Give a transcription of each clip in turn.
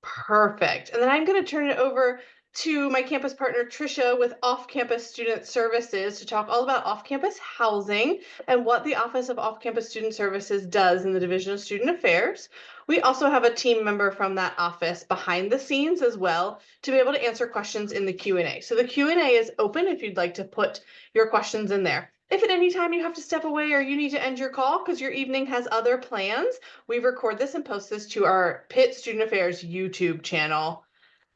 Perfect. And then I'm going to turn it over to my campus partner, Trisha, with Off Campus Student Services to talk all about off campus housing and what the Office of Off Campus Student Services does in the Division of Student Affairs. We also have a team member from that office behind the scenes as well to be able to answer questions in the Q&A. So the Q&A is open if you'd like to put your questions in there. If at any time you have to step away or you need to end your call because your evening has other plans, we record this and post this to our Pitt Student Affairs YouTube channel.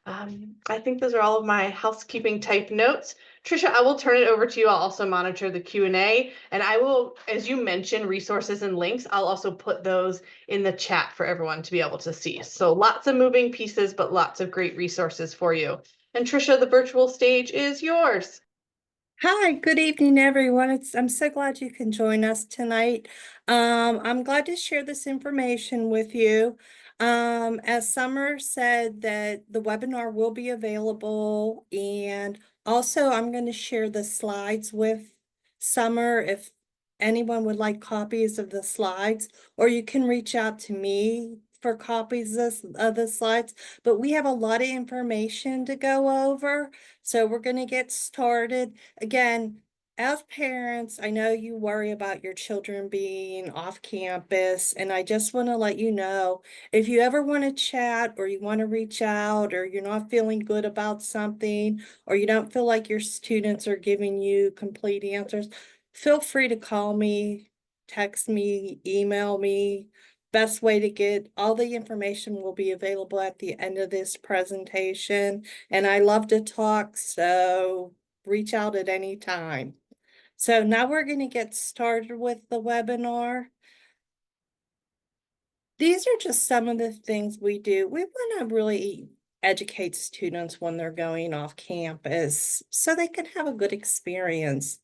I think those are all of my housekeeping type notes. Trisha, I will turn it over to you. I'll also monitor the Q&A, and I will, as you mentioned, resources and links, I'll also put those in the chat for everyone to be able to see. So lots of moving pieces, but lots of great resources for you. And Trisha, the virtual stage is yours. Hi, good evening, everyone. I'm so glad you can join us tonight. I'm glad to share this information with you. As Summer said, that the webinar will be available, and also I'm going to share the slides with Summer if anyone would like copies of the slides, or you can reach out to me for copies of the slides. But we have a lot of information to go over, so we're going to get started. Again, as parents, I know you worry about your children being off campus, and I just want to let you know, if you ever want to chat or you want to reach out or you're not feeling good about something or you don't feel like your students are giving you complete answers, feel free to call me, text me, email me. Best way to get all the information will be available at the end of this presentation. And I love to talk, so reach out at any time. So now we're going to get started with the webinar. These are just some of the things we do. We want to really educate students when they're going off campus so they can have a good experience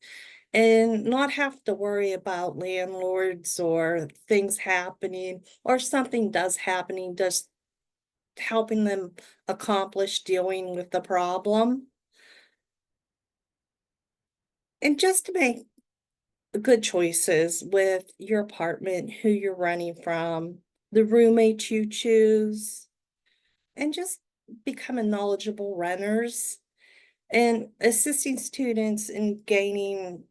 and not have to worry about landlords or things happening, or something does happening, just helping them accomplish dealing with the problem. And just to make good choices with your apartment, who you're running from, the roommates you choose, and just becoming knowledgeable renters and assisting students in gaining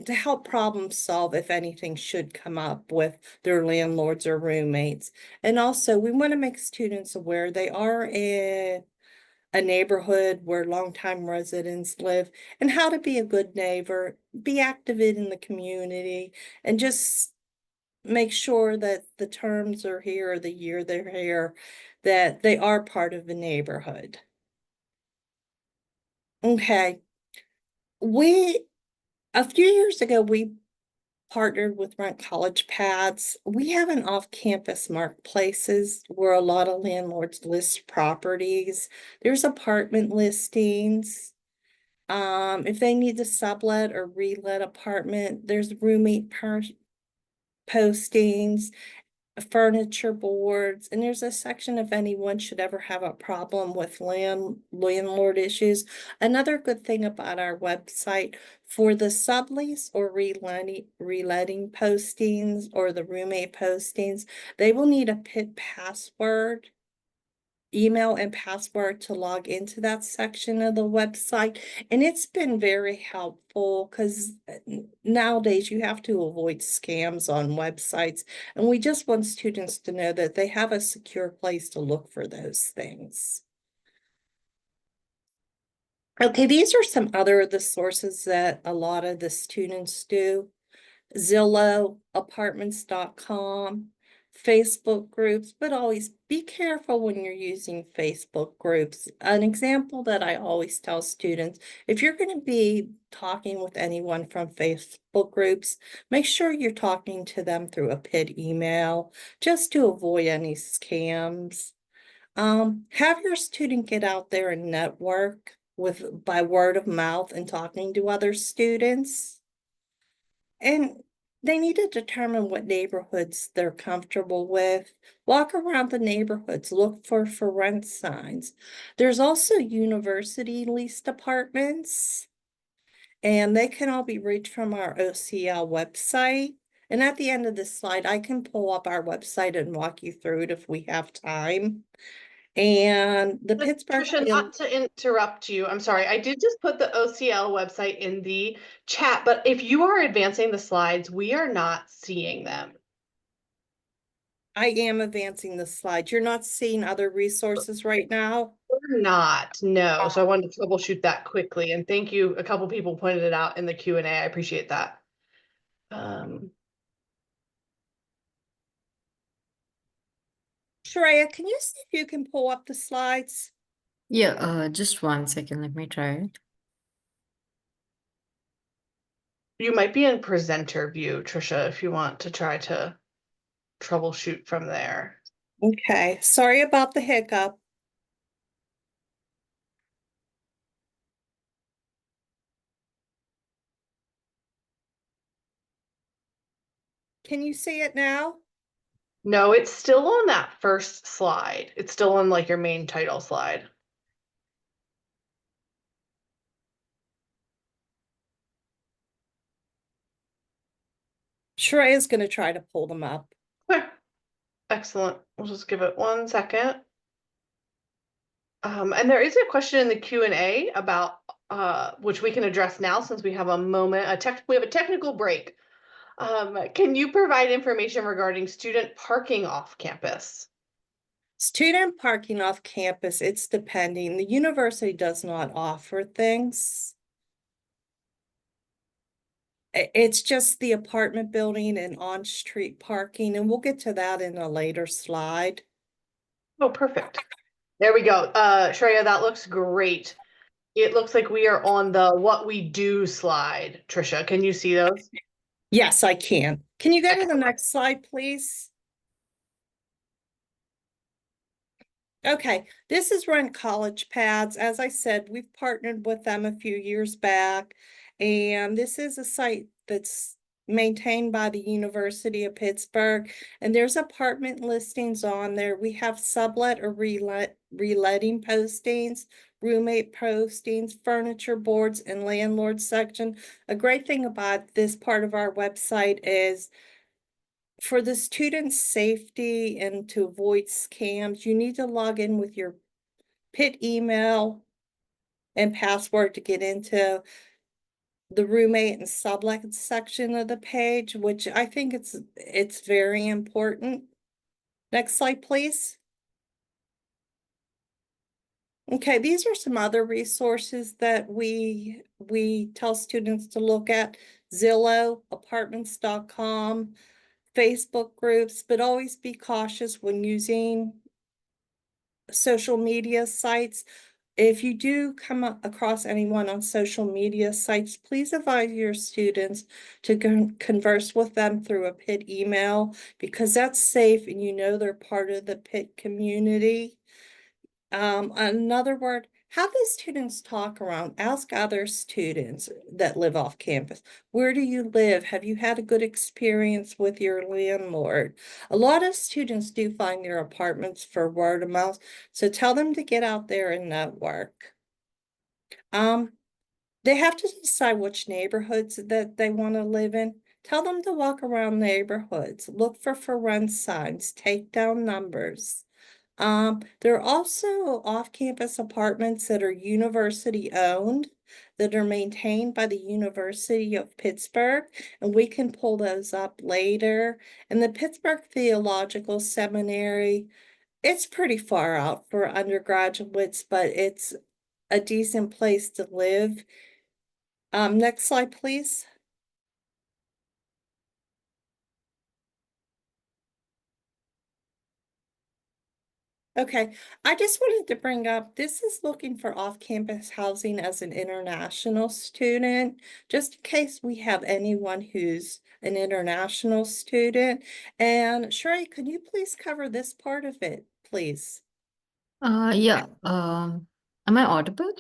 to help problem solve if anything should come up with their landlords or roommates. And also, we want to make students aware they are in a neighborhood where longtime residents live, and how to be a good neighbor, be active in the community, and just make sure that the terms are here or the year they're here, that they are part of the neighborhood. Okay. A few years ago, we partnered with Rent College Pads. We have an off-campus marketplaces where a lot of landlords list properties. There's apartment listings. If they need to sublet or relet apartment, there's roommate postings, furniture boards, and there's a section if anyone should ever have a problem with landlord issues. Another good thing about our website, for the sublease or reletting postings or the roommate postings, they will need a Pitt password, email and password to log into that section of the website. And it's been very helpful because nowadays you have to avoid scams on websites. And we just want students to know that they have a secure place to look for those things. Okay, these are some other of the sources that a lot of the students do. Zillow, apartments.com, Facebook groups, but always be careful when you're using Facebook groups. An example that I always tell students, if you're going to be talking with anyone from Facebook groups, make sure you're talking to them through a Pitt email just to avoid any scams. Have your student get out there and network by word of mouth and talking to other students. And they need to determine what neighborhoods they're comfortable with. Walk around the neighborhoods, look for rent signs. There's also university leased apartments, and they can all be reached from our OCL website. And at the end of this slide, I can pull up our website and walk you through it if we have time. And the Pittsburgh Trisha, not to interrupt you, I'm sorry. I did just put the OCL website in the chat, but if you are advancing the slides, we are not seeing them. I am advancing the slides. You're not seeing other resources right now? We're not, no. So I wanted to troubleshoot that quickly. And thank you. A couple people pointed it out in the Q&A. I appreciate that. Shreya, can you see if you can pull up the slides? Yeah, just 1 second. Let me try it. You might be in presenter view, Trisha, if you want to try to troubleshoot from there. Okay, sorry about the hiccup. Can you see it now? No, it's still on that first slide. It's still on like your main title slide. Shreya's going to try to pull them up. Okay. Excellent. We'll just give it 1 second. And there is a question in the Q&A about which we can address now since we have a moment, we have a technical break. Can you provide information regarding student parking off campus? Student parking off campus, it's depending. The university does not offer things. It's just the apartment building and on-street parking, and we'll get to that in a later slide. Oh, perfect. There we go. Shreya, that looks great. It looks like we are on the what we do slide. Trisha, can you see those? Yes, I can. Can you go to the next slide, please? Okay, this is Rent College Pads. As I said, we've partnered with them a few years back, and this is a site that's maintained by the University of Pittsburgh, and there's apartment listings on there. We have sublet or reletting postings, roommate postings, furniture boards, and landlord section. A great thing about this part of our website is for the student's safety and to avoid scams, you need to log in with your Pitt email and password to get into the roommate and sublet section of the page, which I think it's very important. Next slide, please. Okay, these are some other resources that we tell students to look at. Zillow, apartments.com, Facebook groups, but always be cautious when using social media sites. If you do come across anyone on social media sites, please advise your students to converse with them through a Pitt email because that's safe and you know they're part of the Pitt community. Another word, have the students talk around, ask other students that live off campus. Where do you live? Have you had a good experience with your landlord? A lot of students do find their apartments for word of mouth, so tell them to get out there and network. They have to decide which neighborhoods that they want to live in. Tell them to walk around neighborhoods, look for rent signs, take down numbers. There are also off-campus apartments that are university owned, that are maintained by the University of Pittsburgh, and we can pull those up later. And the Pittsburgh Theological Seminary, it's pretty far out for undergraduates, but it's a decent place to live. Next slide, please. Okay, I just wanted to bring up, this is looking for off-campus housing as an international student, just in case we have anyone who's an international student. And Sherry, could you please cover this part of it, please? Yeah. Am I audible?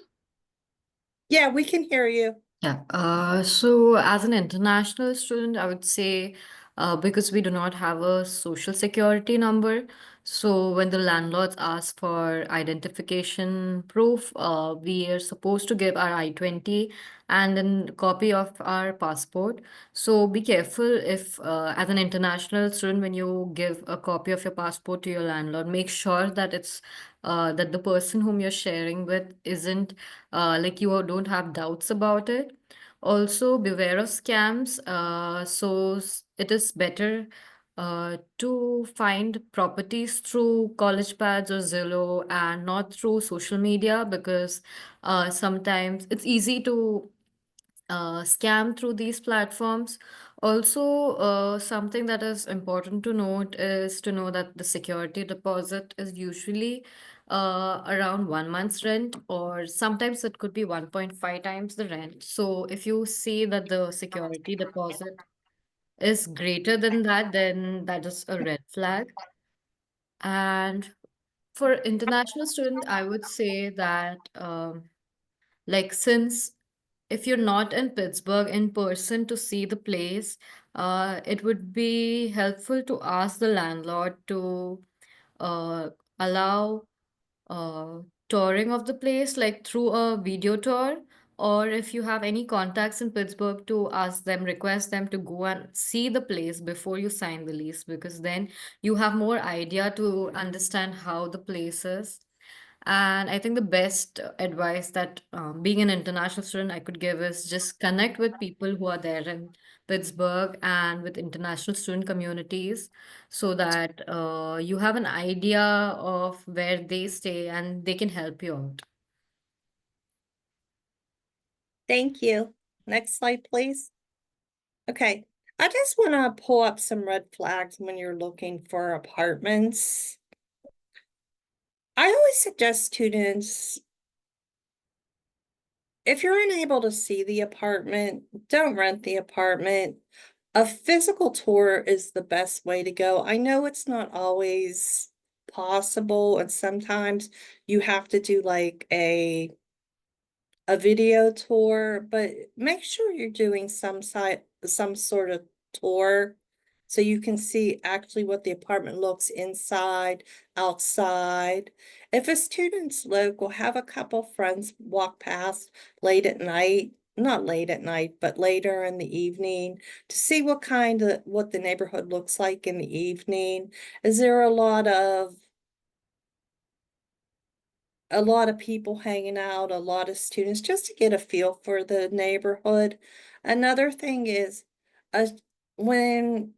Yeah, we can hear you. Yeah. So as an international student, I would say because we do not have a social security number. So when the landlords ask for identification proof, we are supposed to give our I-20 and then copy of our passport. So be careful if, as an international student, when you give a copy of your passport to your landlord, make sure that that the person whom you're sharing with isn't like you don't have doubts about it. Also, beware of scams. It is better to find properties through college pads or Zillow and not through social media, because sometimes it's easy to scam through these platforms. Also, something that is important to note is to know that the security deposit is usually around 1 month's rent, or sometimes it could be 1.5 times the rent. So if you see that the security deposit is greater than that, then that is a red flag. And for international student, I would say that like since if you're not in Pittsburgh in person to see the place, it would be helpful to ask the landlord to uh, allow uh, touring of the place, like through a video tour, or if you have any contacts in Pittsburgh, to ask them, request them to go and see the place before you sign the lease, because then you have more idea to understand how the place is. And I think the best advice that being an international student I could give is just connect with people who are there in Pittsburgh and with international student communities, so that you have an idea of where they stay and they can help you out. Thank you. Next slide, please. Okay, I just want to pull up some red flags when you're looking for apartments. I always suggest students, if you're unable to see the apartment, don't rent the apartment. A physical tour is the best way to go. I know it's not always possible, and sometimes you have to do like a video tour, but make sure you're doing some sort of tour so you can see actually what the apartment looks inside, outside. If a student's local, have a couple friends walk past late at night, not late at night, but later in the evening, to see what the neighborhood looks like in the evening. Is there a lot of people hanging out, a lot of students, just to get a feel for the neighborhood. Another thing is, uh, when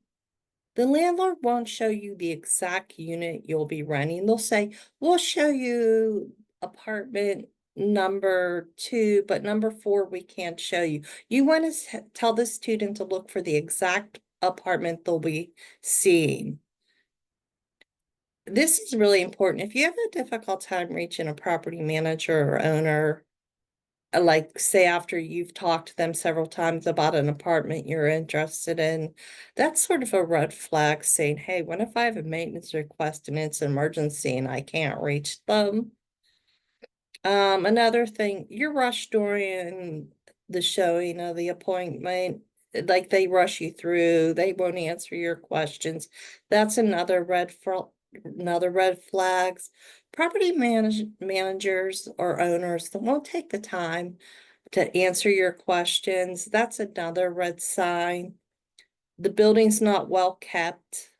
the landlord won't show you the exact unit you'll be renting, they'll say, we'll show you apartment number 2, but number 4 we can't show you. You want to tell the student to look for the exact apartment they'll be seeing. This is really important. If you have a difficult time reaching a property manager or owner, like say after you've talked to them several times about an apartment you're interested in, that's sort of a red flag saying, hey, what if I have a maintenance request and it's an emergency and I can't reach them? Another thing, you're rushed during the showing of the appointment, like they rush you through, they won't answer your questions. That's another red flags. Property managers or owners that won't take the time to answer your questions. That's another red sign. The building's not well kept.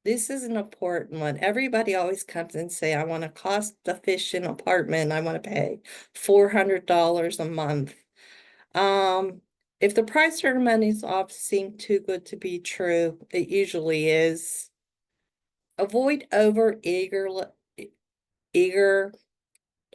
This is an important one. Everybody always comes and say, I want a cost-efficient apartment. I want to pay $400 a month. If the price or money's off seem too good to be true, it usually is. Avoid eager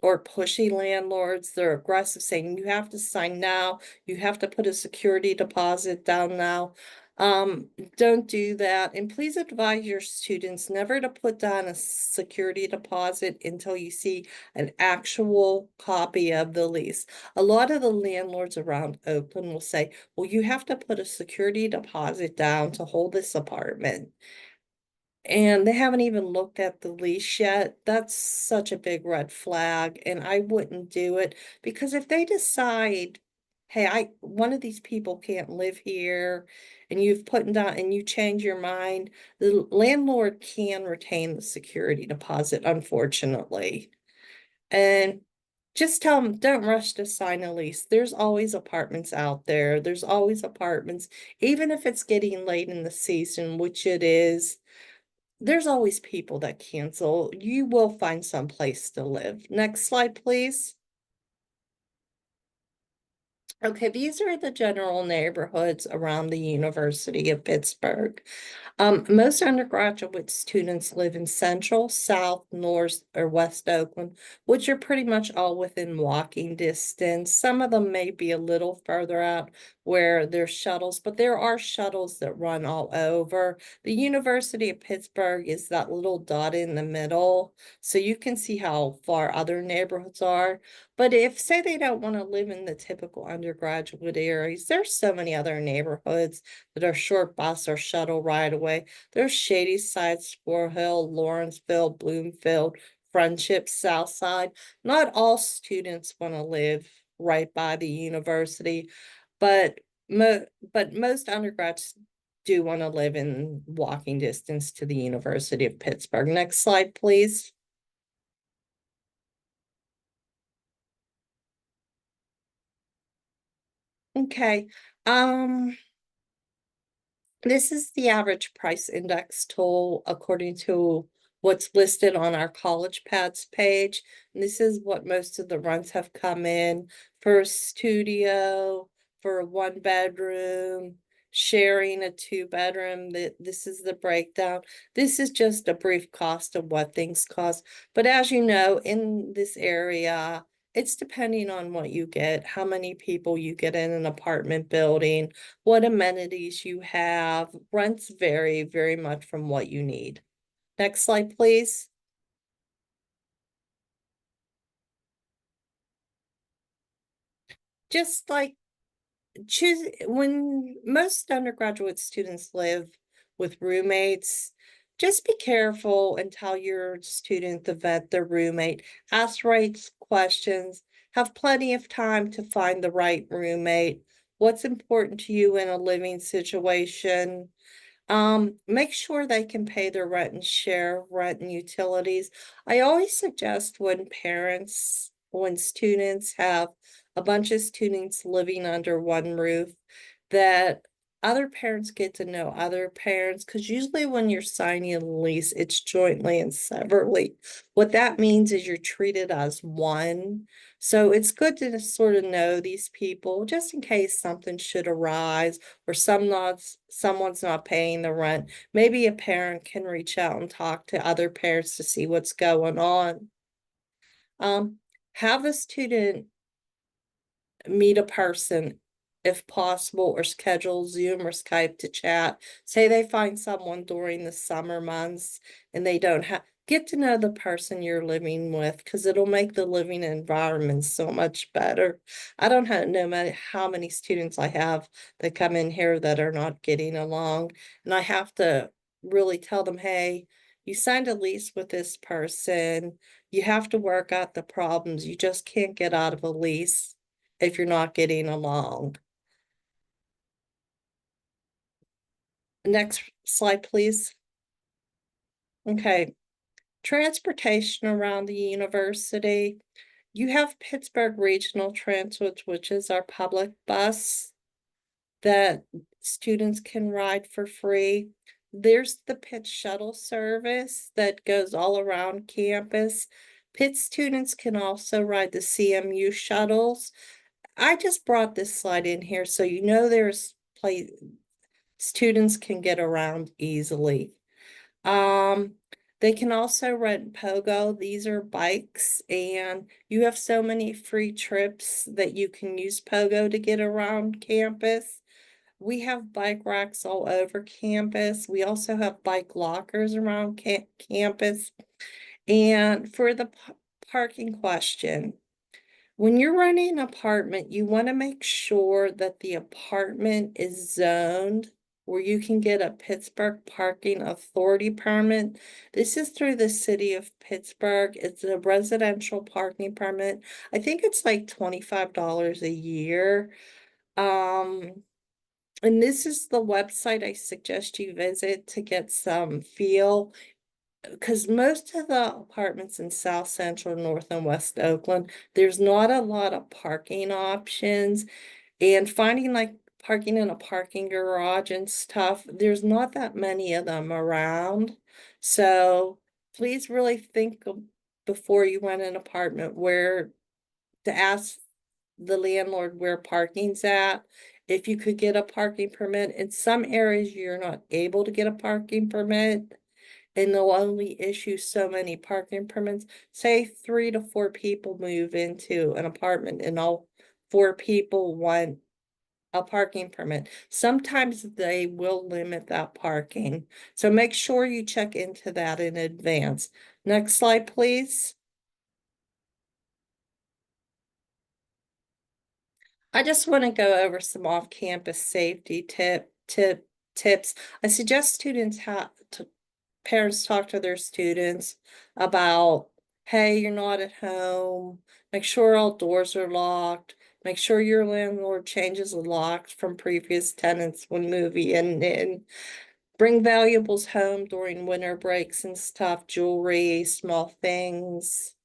or pushy landlords. They're aggressive, saying you have to sign now, you have to put a security deposit down now. Don't do that. And please advise your students never to put down a security deposit until you see an actual copy of the lease. A lot of the landlords around Oakland will say, well, you have to put a security deposit down to hold this apartment. And they haven't even looked at the lease yet. That's such a big red flag, and I wouldn't do it, because if they decide hey, one of these people can't live here, and you've put down and you change your mind, the landlord can retain the security deposit, unfortunately. And just tell them, don't rush to sign a lease. There's always apartments out there. There's always apartments, even if it's getting late in the season, which it is. There's always people that cancel. You will find some place to live. Next slide, please. Okay, these are the general neighborhoods around the University of Pittsburgh. Most undergraduate students live in Central, South, North, or West Oakland, which are pretty much all within walking distance. Some of them may be a little further out where there's shuttles, but there are shuttles that run all over. The University of Pittsburgh is that little dot in the middle, so you can see how far other neighborhoods are. But if, say, they don't want to live in the typical undergraduate areas, there's so many other neighborhoods that are short bus or shuttle ride away. There's Shady Side, Squirrel Hill, Lawrenceville, Bloomfield, Friendship, Southside. Not all students want to live right by the university, but most undergrads do want to live in walking distance to the University of Pittsburgh. Next slide, please. Okay. This is the average price index tool according to what's listed on our College Pads page. And this is what most of the runs have come in for a studio, for a 1 bedroom, sharing a 2 bedroom. This is the breakdown. This is just a brief cost of what things cost. But as you know, in this area, it's depending on what you get, how many people you get in an apartment building, what amenities you have. Rents vary very much from what you need. Next slide, please. Just like choose when most undergraduate students live with roommates, just be careful and tell your student to vet their roommate, ask right questions, have plenty of time to find the right roommate. What's important to you in a living situation? Make sure they can pay their rent and share rent and utilities. I always suggest when students have a bunch of students living under one roof, that other parents get to know other parents, because usually when you're signing a lease, it's jointly and severally. What that means is you're treated as one. So it's good to sort of know these people just in case something should arise or someone's not paying the rent. Maybe a parent can reach out and talk to other parents to see what's going on. Have the student meet a person if possible, or schedule Zoom or Skype to chat. Say they find someone during the summer months and they don't have, get to know the person you're living with, because it'll make the living environment so much better. I don't have no matter how many students I have that come in here that are not getting along, and I have to really tell them, hey, you signed a lease with this person. You have to work out the problems. You just can't get out of a lease if you're not getting along. Next slide, please. Okay, transportation around the university. You have Pittsburgh Regional Transit, which is our public bus that students can ride for free. There's the Pitt shuttle service that goes all around campus. Pitt students can also ride the CMU shuttles. I just brought this slide in here so you know there's place students can get around easily. They can also rent Pogo. These are bikes, and you have so many free trips that you can use Pogo to get around campus. We have bike racks all over campus. We also have bike lockers around campus. And for the parking question, when you're renting an apartment, you want to make sure that the apartment is zoned where you can get a Pittsburgh Parking Authority permit. This is through the city of Pittsburgh. It's a residential parking permit. I think it's like $25 a year. And this is the website I suggest you visit to get some feel, because most of the apartments in South Central, North and West Oakland, there's not a lot of parking options. And finding like parking in a parking garage and stuff, there's not that many of them around. So please really think before you rent an apartment where to ask the landlord where parking's at. If you could get a parking permit, in some areas you're not able to get a parking permit, and they'll only issue so many parking permits. Say 3 to 4 people move into an apartment and all 4 people want a parking permit. Sometimes they will limit that parking. So make sure you check into that in advance. Next slide, please. I just want to go over some off-campus safety tips. I suggest parents talk to their students about, hey, you're not at home. Make sure all doors are locked. Make sure your landlord changes the locks from previous tenants when moving in. Bring valuables home during winter breaks and stuff, jewelry, small things.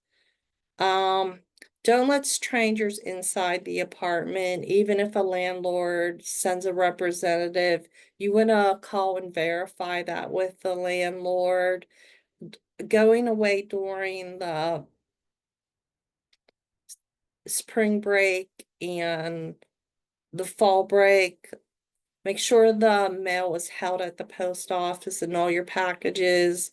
Um, don't let strangers inside the apartment, even if a landlord sends a representative. You want to call and verify that with the landlord. Going away during the spring break and the fall break, make sure the mail is held at the post office and all your packages.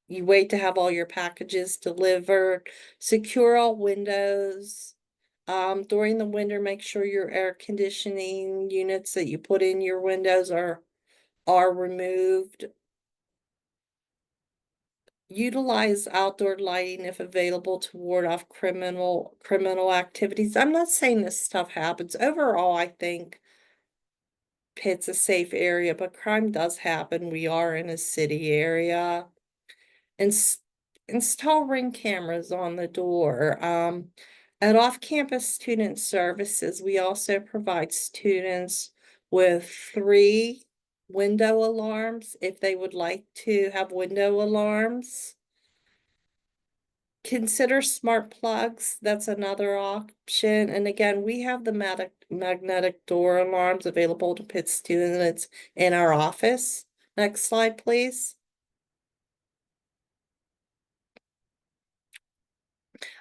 You wait to have all your packages delivered. Secure all windows. During the winter, make sure your air conditioning units that you put in your windows are removed. Utilize outdoor lighting if available to ward off criminal activities. I'm not saying this stuff happens. Overall, I think Pitt's a safe area, but crime does happen. We are in a city area. And install ring cameras on the door. At off-campus student services, we also provide students with 3 window alarms if they would like to have window alarms. Consider smart plugs. That's another option. And again, we have the magnetic door alarms available to Pitt students in our office. Next slide, please.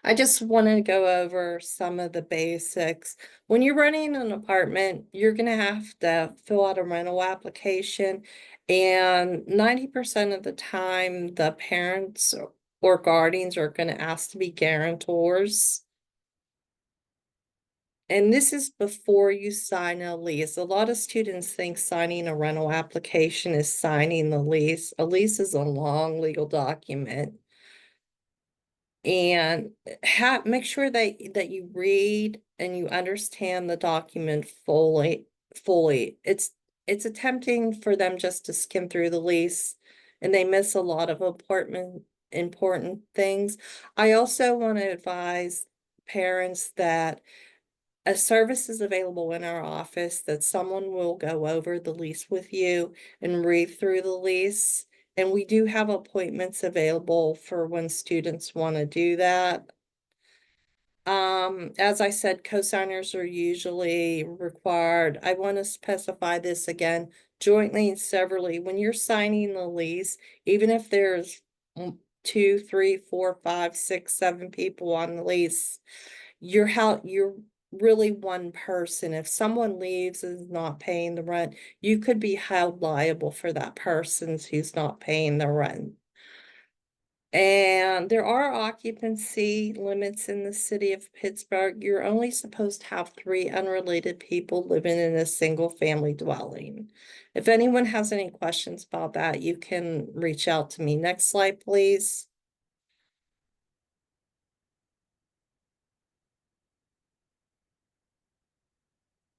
I just want to go over some of the basics. When you're renting an apartment, you're going to have to fill out a rental application, and 90% of the time, the parents or guardians are going to ask to be guarantors. And this is before you sign a lease. A lot of students think signing a rental application is signing the lease. A lease is a long legal document. And make sure that you read and you understand the document fully. It's attempting for them just to skim through the lease, and they miss a lot of important things. I also want to advise parents that a service is available in our office that someone will go over the lease with you and read through the lease. And we do have appointments available for when students want to do that. As I said, cosigners are usually required. I want to specify this again, jointly and severally. When you're signing the lease, even if there's 2, 3, 4, 5, 6, 7 people on the lease, you're really one person. If someone leaves and is not paying the rent, you could be held liable for that person who's not paying the rent. And there are occupancy limits in the city of Pittsburgh. You're only supposed to have 3 unrelated people living in a single family dwelling. If anyone has any questions about that, you can reach out to me. Next slide, please.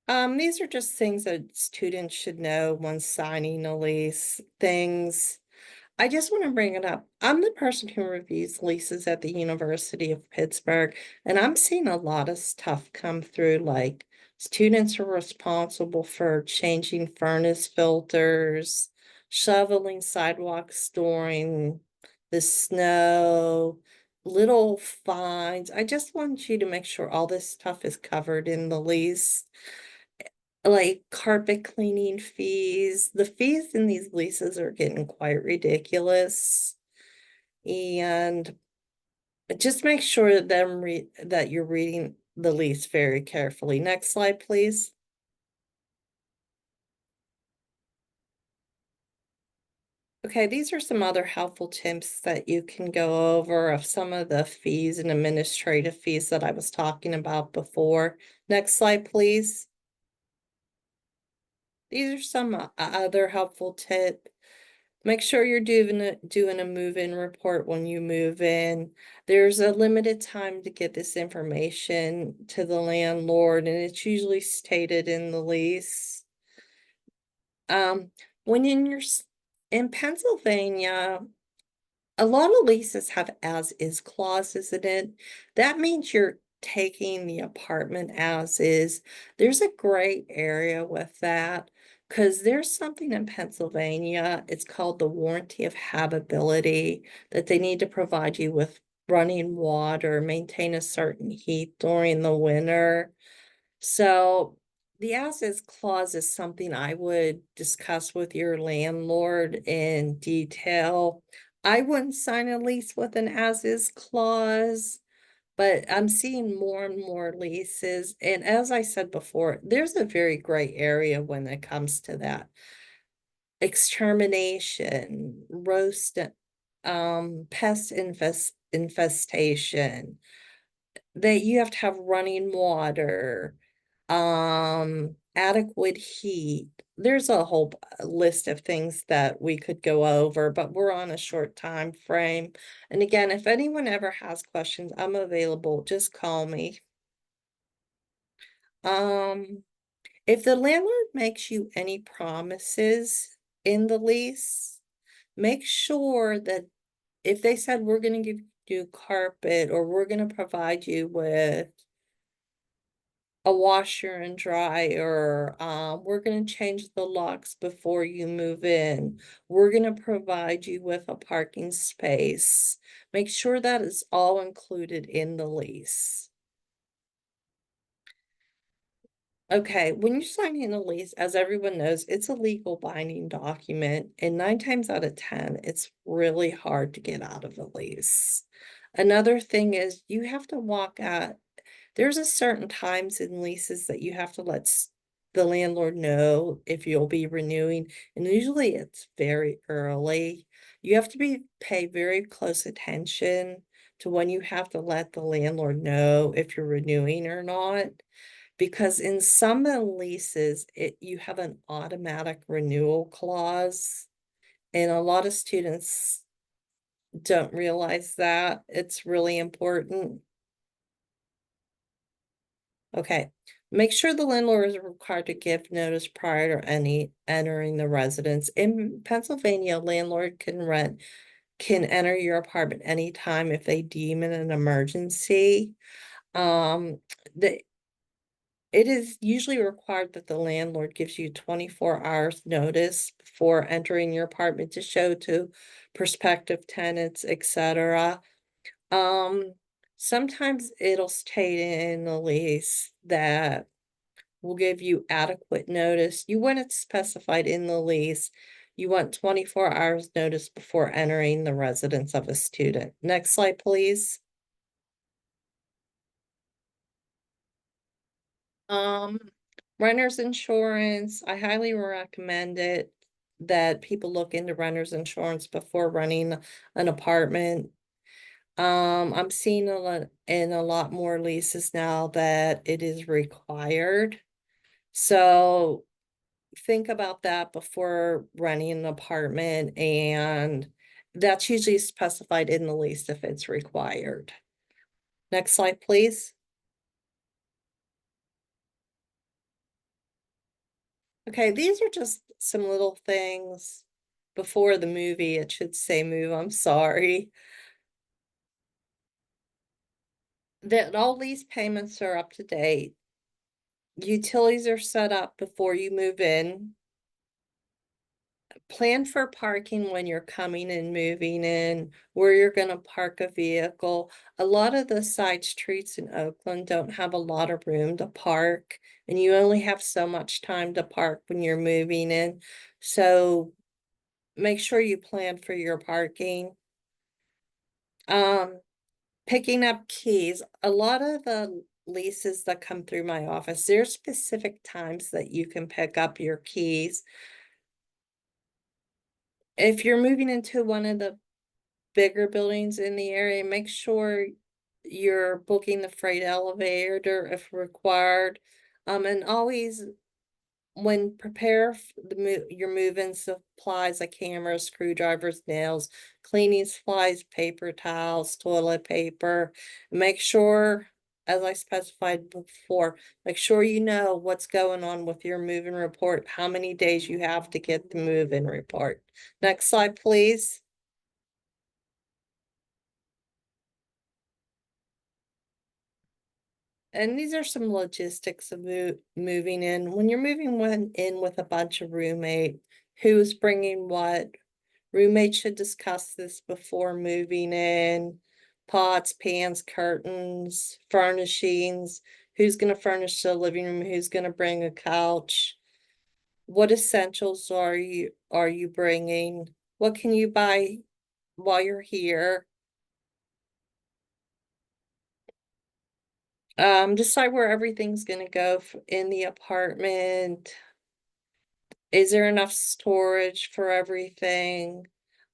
These are just things that students should know when signing a lease, things. I just want to bring it up. I'm the person who reviews leases at the University of Pittsburgh, and I'm seeing a lot of stuff come through, like students are responsible for changing furnace filters, shoveling sidewalks during the snow, little fines. I just want you to make sure all this stuff is covered in the lease, like carpet cleaning fees. The fees in these leases are getting quite ridiculous. And just make sure that you're reading the lease very carefully. Next slide, please. Okay, these are some other helpful tips that you can go over of some of the fees and administrative fees that I was talking about before. Next slide, please. These are some other helpful tips. Make sure you're doing a move-in report when you move in. There's a limited time to get this information to the landlord, and it's usually stated in the lease. Um, when in Pennsylvania, a lot of leases have as-is clauses in it. That means you're taking the apartment as is. There's a gray area with that because there's something in Pennsylvania. It's called the warranty of habitability, that they need to provide you with running water, maintain a certain heat during the winter. So the as-is clause is something I would discuss with your landlord in detail. I wouldn't sign a lease with an as-is clause, but I'm seeing more and more leases. And as I said before, there's a very gray area when it comes to that. Extermination, pest infestation, that you have to have running water, adequate heat. There's a whole list of things that we could go over, but we're on a short time frame. And again, if anyone ever has questions, I'm available. Just call me. If the landlord makes you any promises in the lease, make sure that if they said we're going to give you carpet or we're going to provide you with a washer and dryer, we're going to change the locks before you move in, we're going to provide you with a parking space, make sure that is all included in the lease. Okay, when you're signing a lease, as everyone knows, it's a legal binding document, and 9 times out of 10, it's really hard to get out of a lease. Another thing is you have to walk out. There's a certain times in leases that you have to let the landlord know if you'll be renewing, and usually it's very early. You have to pay very close attention to when you have to let the landlord know if you're renewing or not, because in some leases you have an automatic renewal clause, and a lot of students don't realize that. It's really important. Okay, make sure the landlord is required to give notice prior to entering the residence. In Pennsylvania, landlord can enter your apartment anytime if they deem it an emergency. Um, the It is usually required that the landlord gives you 24 hours notice before entering your apartment to show to prospective tenants, etc. Sometimes it'll state in the lease that will give you adequate notice. You want it specified in the lease. You want 24 hours notice before entering the residence of a student. Next slide, please. Um, Renter's insurance, I highly recommend it that people look into renter's insurance before renting an apartment. I'm seeing a lot more leases now that it is required. So think about that before renting an apartment, and that's usually specified in the lease if it's required. Next slide, please. Okay, these are just some little things before the movie. It should say move, I'm sorry. That all lease payments are up to date. Utilities are set up before you move in. Plan for parking when you're coming and moving in, where you're going to park a vehicle. A lot of the side streets in Oakland don't have a lot of room to park, and you only have so much time to park when you're moving in. So make sure you plan for your parking. Picking up keys. A lot of the leases that come through my office, there's specific times that you can pick up your keys. If you're moving into one of the bigger buildings in the area, make sure you're booking the freight elevator if required. And always when prepare your move-in supplies like cameras, screwdrivers, nails, cleaning supplies, paper towels, toilet paper. Make sure, as I specified before, make sure you know what's going on with your move-in report, how many days you have to get the move-in report. Next slide, please. And these are some logistics of moving in. When you're moving in with a bunch of roommate, who's bringing what? Roommates should discuss this before moving in. Pots, pans, curtains, furnishings. Who's going to furnish the living room? Who's going to bring a couch? What essentials are you bringing? What can you buy while you're here? Decide where everything's gonna go in the apartment. Is there enough storage for everything?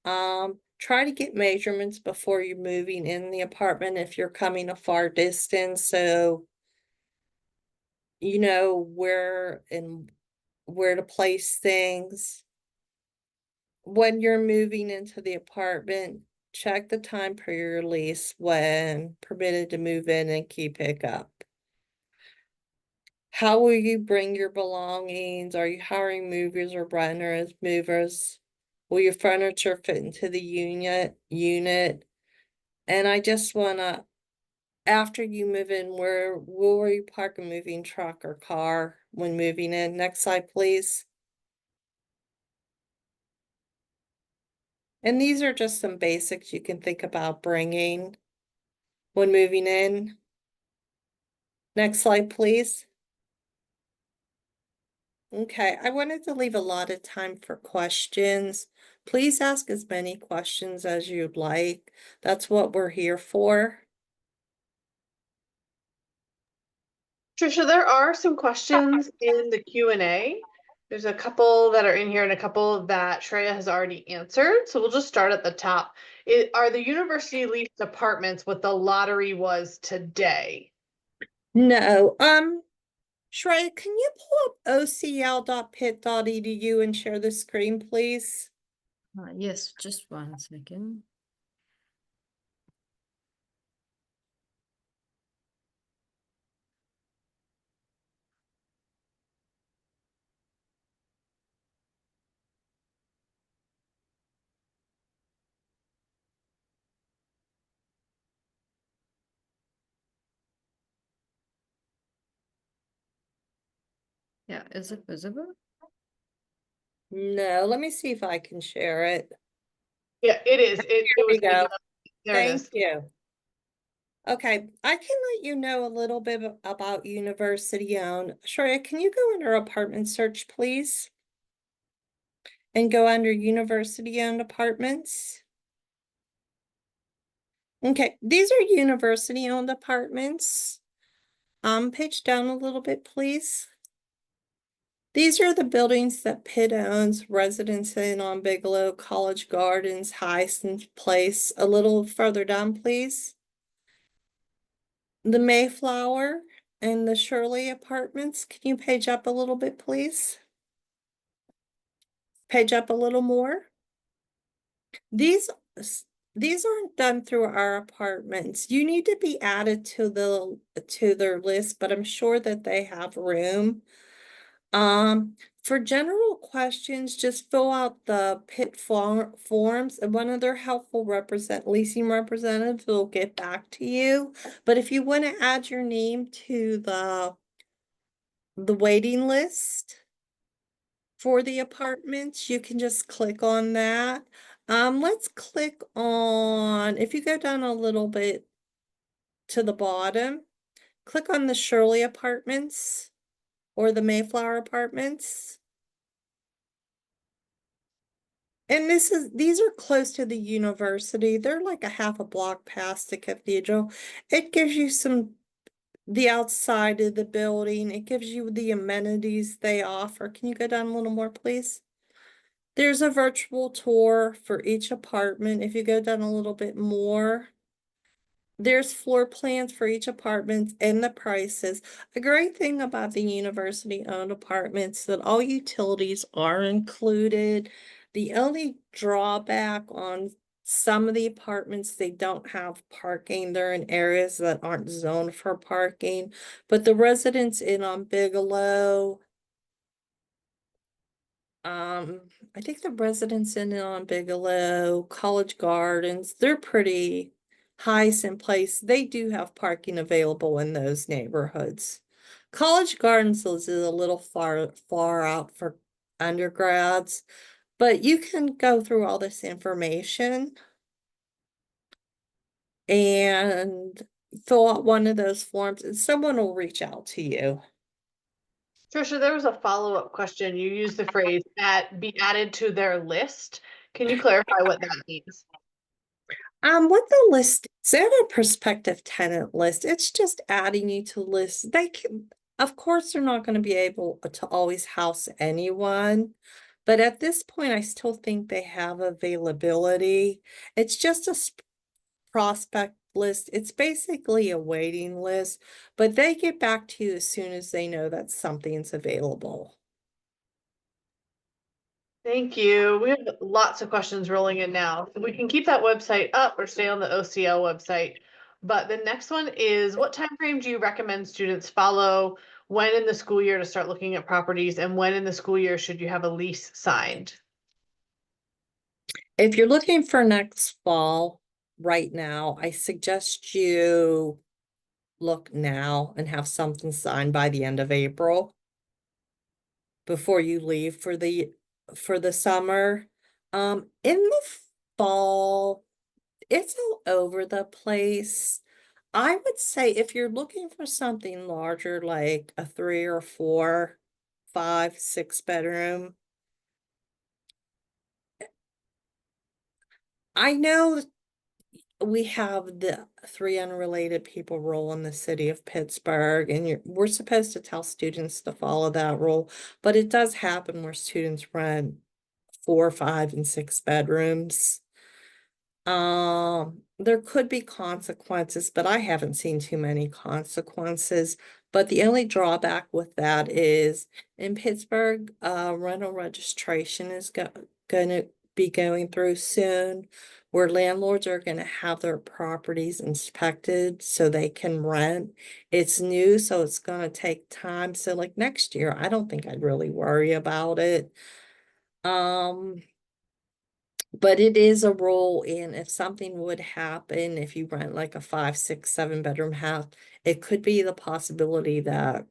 Try to get measurements before you're moving in the apartment if you're coming a far distance, so you know where to place things. When you're moving into the apartment, check the time per your lease when permitted to move in and key pickup. How will you bring your belongings? Are you hiring movers or renters, movers? Will your furniture fit into the unit? And I just wanna, after you move in, where will you park a moving truck or car when moving in? Next slide, please. And these are just some basics you can think about bringing when moving in. Next slide, please. Okay, I wanted to leave a lot of time for questions. Please ask as many questions as you'd like. That's what we're here for. Trisha, there are some questions in the Q&A. There's a couple that are in here and a couple that Shreya has already answered. So we'll just start at the top. Are the university leased apartments what the lottery was today? No, Shreya, can you pull up ocl.pitt.edu and share the screen, please? Yes, just 1 second. Yeah, is it visible? No, let me see if I can share it. Yeah, it is. It Here was we go. picking up. There it Thank is. you. Okay, I can let you know a little bit about university owned. Shreya, can you go under apartment search, please? And go under university owned apartments. Okay, these are university owned apartments. Page down a little bit, please. These are the buildings that Pitt owns, Residence Inn on Bigelow, College Gardens, Hyacinth Place. A little further down, please. The Mayflower and the Shirley Apartments. Can you page up a little bit, please? Page up a little more. These aren't done through our apartments. You need to be added to their list, but I'm sure that they have room. For general questions, just fill out the Pitt forms and one of their helpful leasing representatives will get back to you. But if you want to add your name to the waiting list for the apartments, you can just click on that. Let's click on, if you go down a little bit to the bottom, click on the Shirley Apartments or the Mayflower Apartments. And these are close to the university. They're like a half a block past the cathedral. It gives you the outside of the building. It gives you the amenities they offer. Can you go down a little more, please? There's a virtual tour for each apartment. If you go down a little bit more, there's floor plans for each apartment and the prices. A great thing about the university-owned apartments that all utilities are included. The only drawback on some of the apartments, they don't have parking. They're in areas that aren't zoned for parking. But the residents in on Bigelow, I think the residents in on Bigelow, College Gardens, they're pretty high in place. They do have parking available in those neighborhoods. College Gardens is a little far out for undergrads, but you can go through all this information and fill out one of those forms and someone will reach out to you. Trisha, there was a follow-up question. You used the phrase be added to their list. Can you clarify what that means? What the list is, they have a prospective tenant list. It's just adding you to lists. They can, of course, they're not going to be able to always house anyone, but at this point, I still think they have availability. It's just a prospect list. It's basically a waiting list, but they get back to you as soon as they know that something's available. Thank you. We have lots of questions rolling in now. We can keep that website up or stay on the OCL website. But the next one is, what time frame do you recommend students follow? When in the school year to start looking at properties, and when in the school year should you have a lease signed? If you're looking for next fall, right now, I suggest you look now and have something signed by the end of April before you leave for the summer. In the fall, it's all over the place. I would say if you're looking for something larger, like a 3 or 4, 5, 6 bedroom, I know we have the 3 unrelated people rule in the city of Pittsburgh, and we're supposed to tell students to follow that rule, but it does happen where students rent 4, 5, and 6 bedrooms. There could be consequences, but I haven't seen too many consequences. But the only drawback with that is in Pittsburgh, rental registration is gonna be going through soon, where landlords are gonna have their properties inspected so they can rent. It's new, so it's gonna take time. So like next year, I don't think I'd really worry about it. But it is a rule, and if something would happen, if you rent like a 5, 6, 7 bedroom house, it could be the possibility that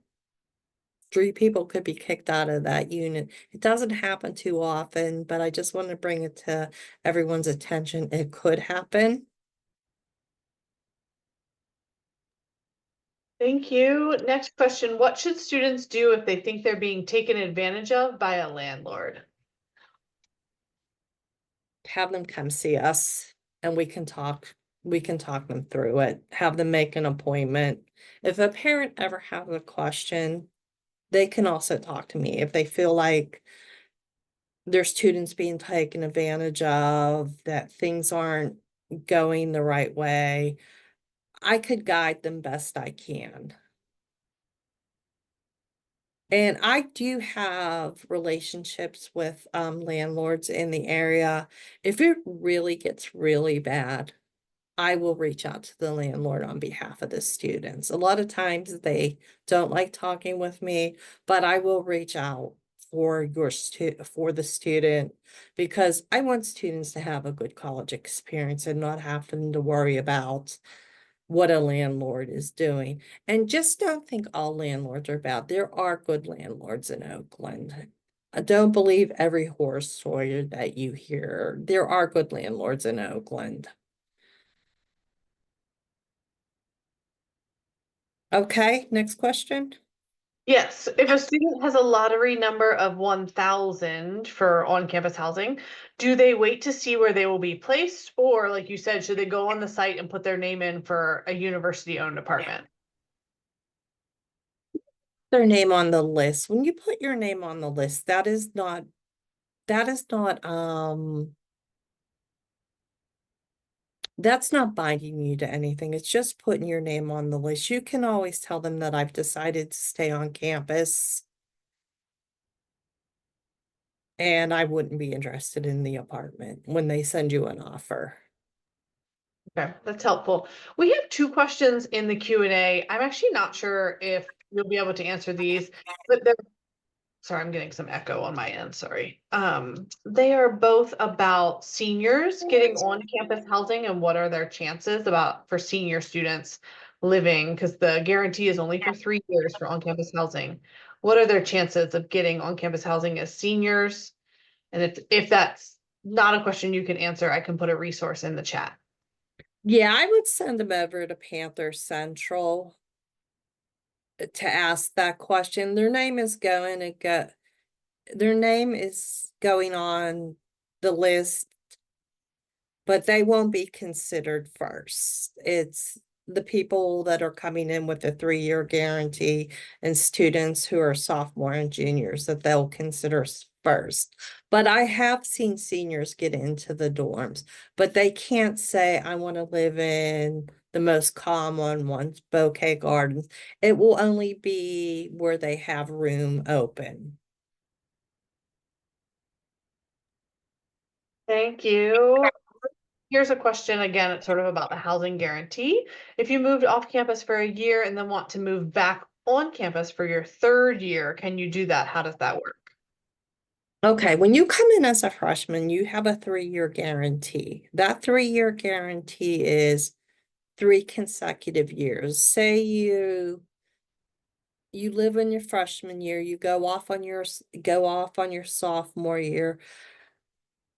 3 people could be kicked out of that unit. It doesn't happen too often, but I just want to bring it to everyone's attention. It could happen. Thank you. Next question. What should students do if they think they're being taken advantage of by a landlord? Have them come see us and we can talk them through it. Have them make an appointment. If a parent ever has a question, they can also talk to me if they feel like their students being taken advantage of, that things aren't going the right way. I could guide them best I can. And I do have relationships with landlords in the area. If it really gets really bad, I will reach out to the landlord on behalf of the students. A lot of times they don't like talking with me, but I will reach out for for the student because I want students to have a good college experience and not having to worry about what a landlord is doing. And just don't think all landlords are bad. There are good landlords in Oakland. I don't believe every horror story that you hear. There are good landlords in Oakland. Okay, next question. Yes, if a student has a lottery number of 1,000 for on-campus housing, do they wait to see where they will be placed? Or like you said, should they go on the site and put their name in for a university-owned apartment? Their name on the list. When you put your name on the list, that is not that's not binding you to anything. It's just putting your name on the list. You can always tell them that I've decided to stay on campus and I wouldn't be interested in the apartment when they send you an offer. Okay, that's helpful. We have two questions in the Q&A. I'm actually not sure if you'll be able to answer these, but they're, sorry, I'm getting some echo on my end, sorry. They are both about seniors getting on campus housing and what are their chances about for senior students living, because the guarantee is only for 3 years for on-campus housing. What are their chances of getting on-campus housing as seniors? And if that's not a question you can answer, I can put a resource in the chat. Yeah, I would send them over to Panther Central to ask that question. Their name is going on the list, but they won't be considered first. It's the people that are coming in with a 3-year guarantee and students who are sophomore and juniors that they'll consider first. But I have seen seniors get into the dorms, but they can't say, I want to live in the most common ones, Bouquet Gardens. It will only be where they have room open. Thank you. Here's a question again, it's sort of about the housing guarantee. If you moved off campus for a year and then want to move back on campus for your 3rd year, can you do that? How does that work? Okay, when you come in as a freshman, you have a 3-year guarantee. That 3-year guarantee is 3 consecutive years. Say you live in your freshman year, you go off on your sophomore year,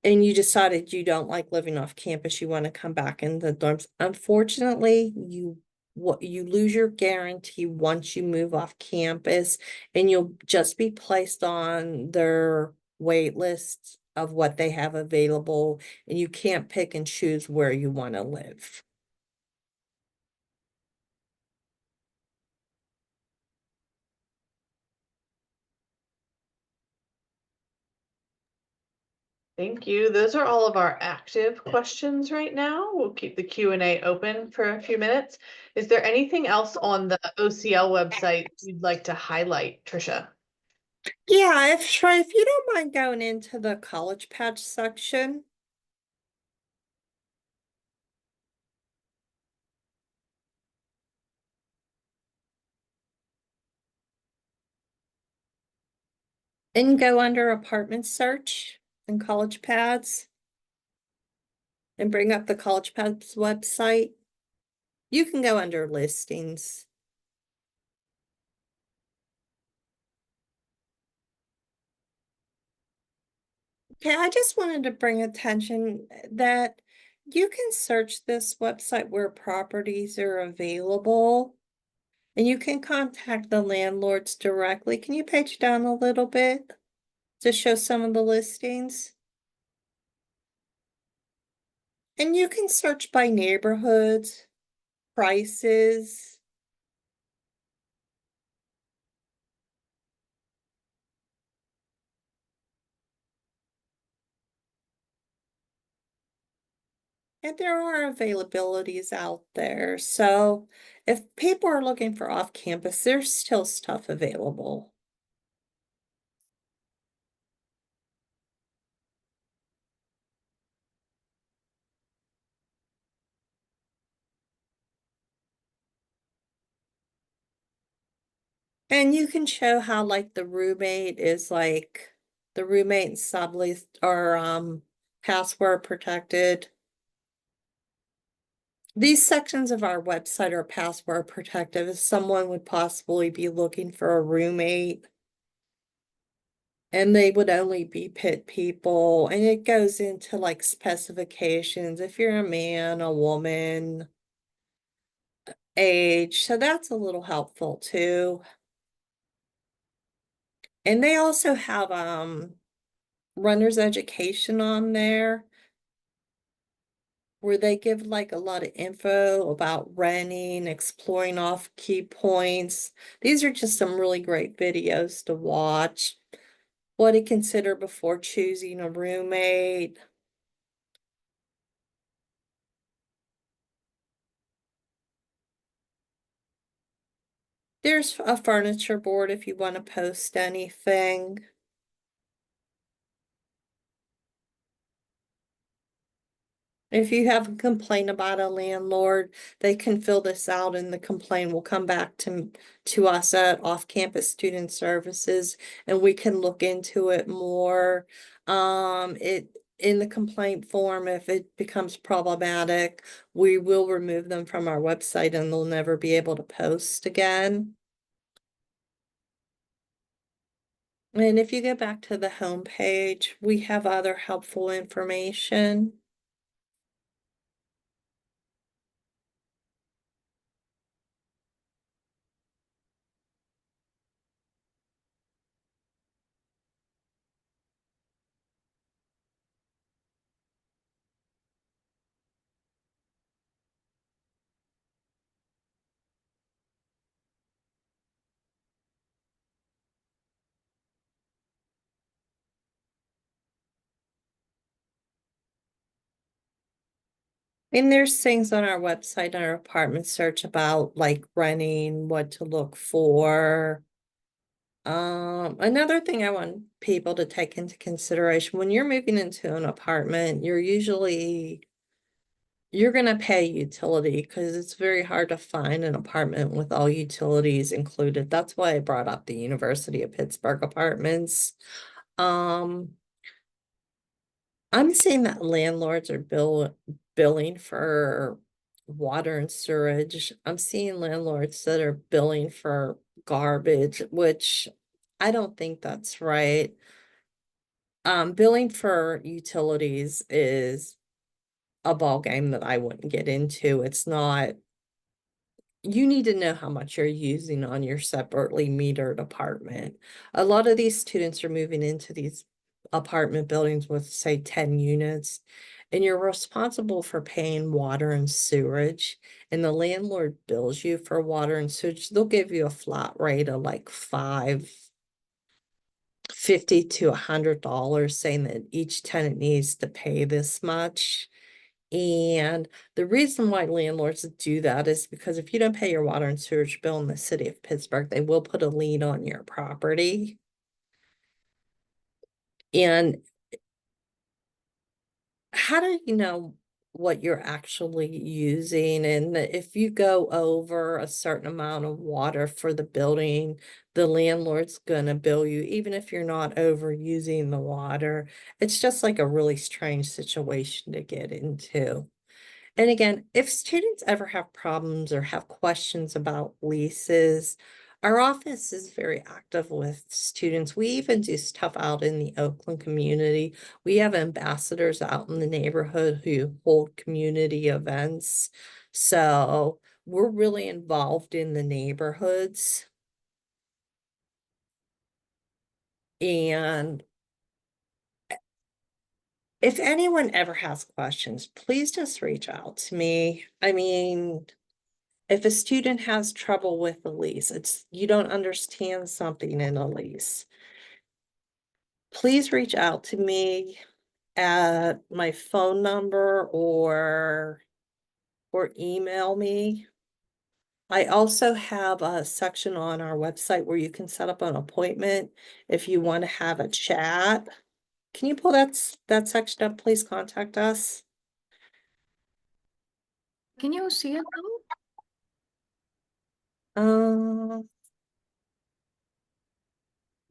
and you decided you don't like living off campus, you want to come back in the dorms. Unfortunately, you lose your guarantee once you move off campus, and you'll just be placed on their wait list of what they have available, and you can't pick and choose where you want to live. Thank you. Those are all of our active questions right now. We'll keep the Q&A open for a few minutes. Is there anything else on the OCL website you'd like to highlight, Trisha? Yeah, if you don't mind going into the college patch section. And go under apartment search and college pads and bring up the college pads website. You can go under listings. Okay, I just wanted to bring attention that you can search this website where properties are available and you can contact the landlords directly. Can you page down a little bit to show some of the listings? And you can search by neighborhoods, prices. And there are availabilities out there. So if people are looking for off campus, there's still stuff available. And you can show how like the roommate is like the roommate and sublease are password protected. These sections of our website are password protected if someone would possibly be looking for a roommate. And they would only be Pitt people. And it goes into like specifications if you're a man, a woman, age. So that's a little helpful too. And they also have runner's education on there where they give like a lot of info about renting, exploring off key points. These are just some really great videos to watch. What to consider before choosing a roommate. There's a furniture board if you want to post anything. If you have a complaint about a landlord, they can fill this out and the complaint will come back to us at Off-Campus Student Services and we can look into it more. In the complaint form, if it becomes problematic, we will remove them from our website and they'll never be able to post again. And if you go back to the home page, we have other helpful information. And there's things on our website, on our apartment search about like renting, what to look for. Another thing I want people to take into consideration, when you're moving into an apartment, you're gonna pay utility because it's very hard to find an apartment with all utilities included. That's why I brought up the University of Pittsburgh apartments. Um, I'm seeing that landlords are billing for water and sewage. I'm seeing landlords that are billing for garbage, which I don't think that's right. Billing for utilities is a ball game that I wouldn't get into. It's not, you need to know how much you're using on your separately metered apartment. A lot of these students are moving into these apartment buildings with, say, 10 units, and you're responsible for paying water and sewage. And the landlord bills you for water and sewage. They'll give you a flat rate of like $5.50 to $100, saying that each tenant needs to pay this much. And the reason why landlords do that is because if you don't pay your water and sewage bill in the city of Pittsburgh, they will put a lien on your property. And how do you know what you're actually using? And if you go over a certain amount of water for the building, the landlord's gonna bill you, even if you're not overusing the water. It's just like a really strange situation to get into. And again, if students ever have problems or have questions about leases, our office is very active with students. We even do stuff out in the Oakland community. We have ambassadors out in the neighborhood who hold community events. So we're really involved in the neighborhoods. And if anyone ever has questions, please just reach out to me. I mean, if a student has trouble with the lease, it's you don't understand something in a lease, please reach out to me at my phone number or email me. I also have a section on our website where you can set up an appointment if you want to have a chat. Can you pull that section up? Please contact us. Can you see it now? Um,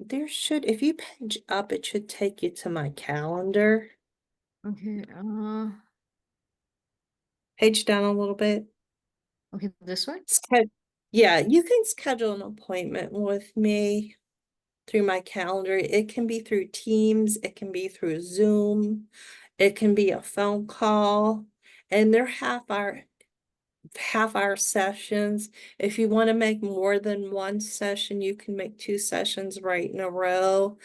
there should, if you page up, it should take you to my calendar. Okay, Page down a little bit. okay, this one? Yeah, you can schedule an appointment with me through my calendar. It can be through Teams, it can be through Zoom, it can be a phone call, and they're half hour sessions. If you want to make more than one session, you can make two sessions right in a row.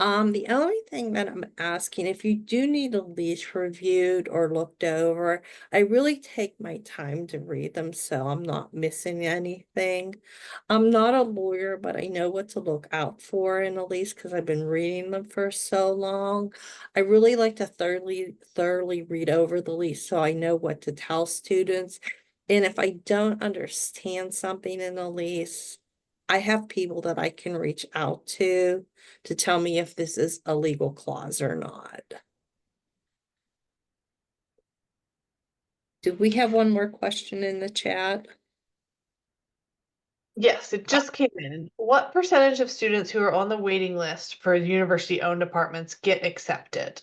The only thing that I'm asking, if you do need a lease reviewed or looked over, I really take my time to read them so I'm not missing anything. I'm not a lawyer, but I know what to look out for in a lease because I've been reading them for so long. I really like to thoroughly read over the lease so I know what to tell students. And if I don't understand something in the lease, I have people that I can reach out to tell me if this is a legal clause or not. Do we have one more question in the chat? Yes, it just came in. What percentage of students who are on the waiting list for university-owned apartments get accepted?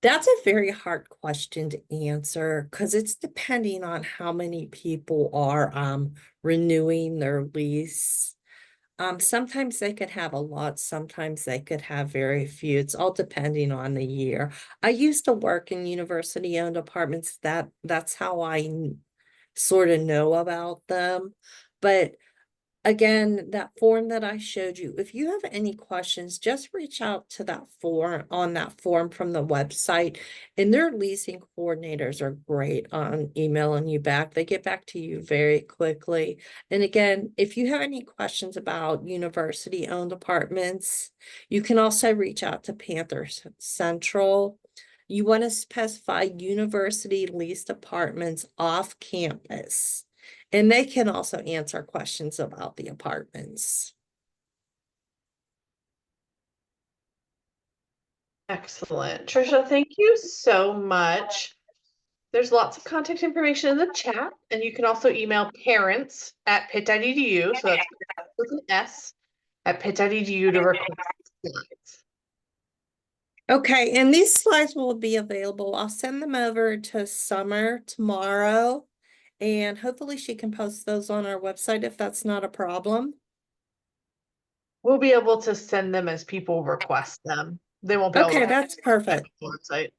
That's a very hard question to answer because it's depending on how many people are renewing their lease. Sometimes they could have a lot, sometimes they could have very few. It's all depending on the year. I used to work in university-owned apartments. That's how I sort of know about them. But again, that form that I showed you, if you have any questions, just reach out to that form on that form from the website. And their leasing coordinators are great on emailing you back. They get back to you very quickly. And again, if you have any questions about university-owned apartments, you can also reach out to Panther Central. You want to specify university leased apartments off campus. And they can also answer questions about the apartments. Excellent. Trisha, thank you so much. There's lots of contact information in the chat, and you can also email parents@pitt.edu. So that's with an S at pitt.edu to request slides. Okay, and these slides will be available. I'll send them over to Summer tomorrow, and hopefully she can post those on our website if that's not a problem. We'll be able to send them as people request them. They won't be able Okay, to that's perfect. website.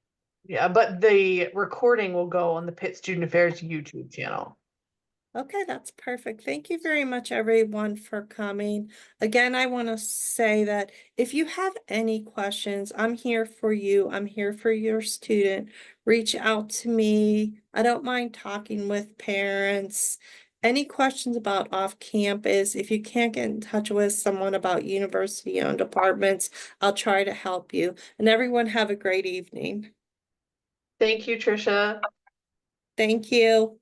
Yeah, but the recording will go on the Pitt Student Affairs YouTube channel. Okay, that's perfect. Thank you very much, everyone, for coming. Again, I want to say that if you have any questions, I'm here for you. I'm here for your student. Reach out to me. I don't mind talking with parents. Any questions about off campus, if you can't get in touch with someone about university-owned apartments, I'll try to help you. And everyone have a great evening. Thank you, Trisha. Thank you.